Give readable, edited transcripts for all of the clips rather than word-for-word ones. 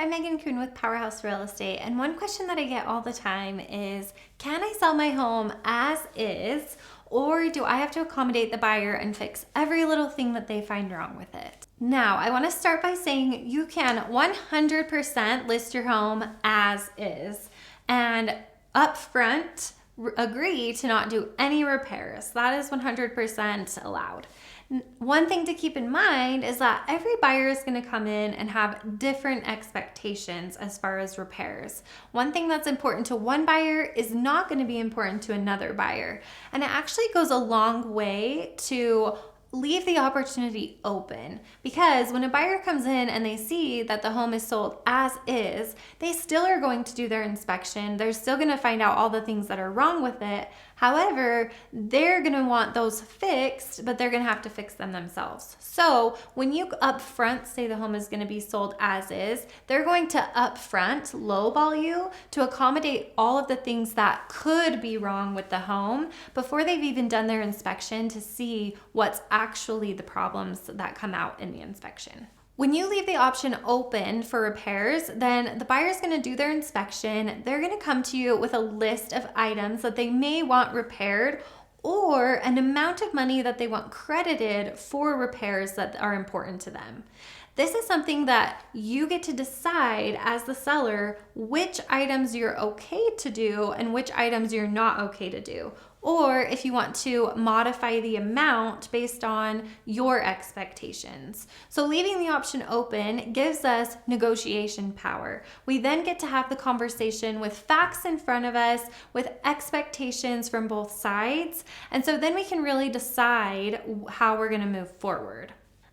I'm Megan Coon with Powerhouse Real Estate, and one question that I get all the time is, can I sell my home as is, or do I have to accommodate the buyer and fix every little thing that they find wrong with it? Now, I want to start by saying you can 100% list your home as is and upfront agree to not do any repairs. That is 100% allowed. One thing to keep in mind is that every buyer is going to come in and have different expectations as far as repairs. One thing that's important to one buyer is not going to be important to another buyer. And it actually goes a long way to leave the opportunity open, because when a buyer comes in and they see that the home is sold as is, they still are going to do their inspection. They're still going to find out all the things that are wrong with it. However, they're going to want those fixed, but they're going to have to fix them themselves. So when you upfront say the home is going to be sold as is, they're going to upfront lowball you to accommodate all of the things that could be wrong with the home before they've even done their inspection to see what's actually the problems that come out in the inspection. When you leave the option open for repairs, then the buyer is going to do their inspection. They're going to come to you with a list of items that they may want repaired, or an amount of money that they want credited for repairs that are important to them. This is something that you get to decide as the seller which items you're okay to do and which items you're not okay to do, or if you want to modify the amount based on your expectations. So leaving the option open gives us negotiation power. We then get to have the conversation with facts in front of us, with expectations from both sides, and so then we can really decide how we're going to move forward.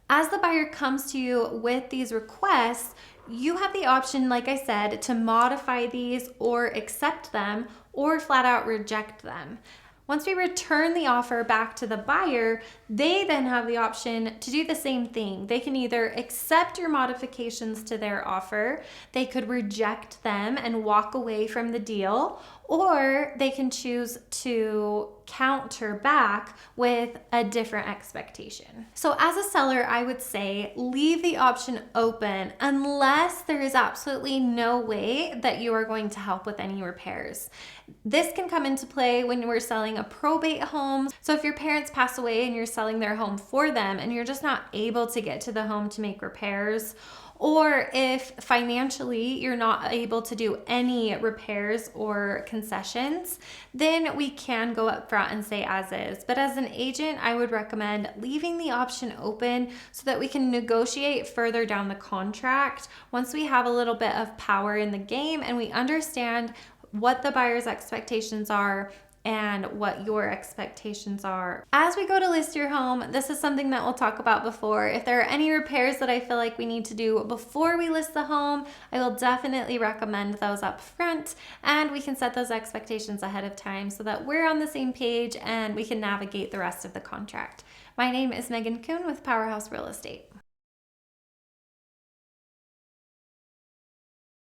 As the buyer comes to you with these requests, you have the option, like I said, to modify these or accept them or flat out reject them. Once we return the offer back to the buyer, they then have the option to do the same thing. They can either accept your modifications to their offer, they could reject them and walk away from the deal, or they can choose to counter back with a different expectation. So as a seller, I would say leave the option open unless there is absolutely no way that you are going to help with any repairs. This can come into play when we're selling a probate home. So if your parents pass away and you're selling their home for them and you're just not able to get to the home to make repairs, or if financially you're not able to do any repairs or concessions, then we can go up front and say as is. But as an agent, I would recommend leaving the option open so that we can negotiate further down the contract once we have a little bit of power in the game and we understand what the buyer's expectations are and what your expectations are. As we go to list your home, this is something that we'll talk about before. If there are any repairs that I feel like we need to do before we list the home, I will definitely recommend those up front, and we can set those expectations ahead of time so that we're on the same page and we can navigate the rest of the contract. My name is Megan Coon with Powerhouse Real Estate.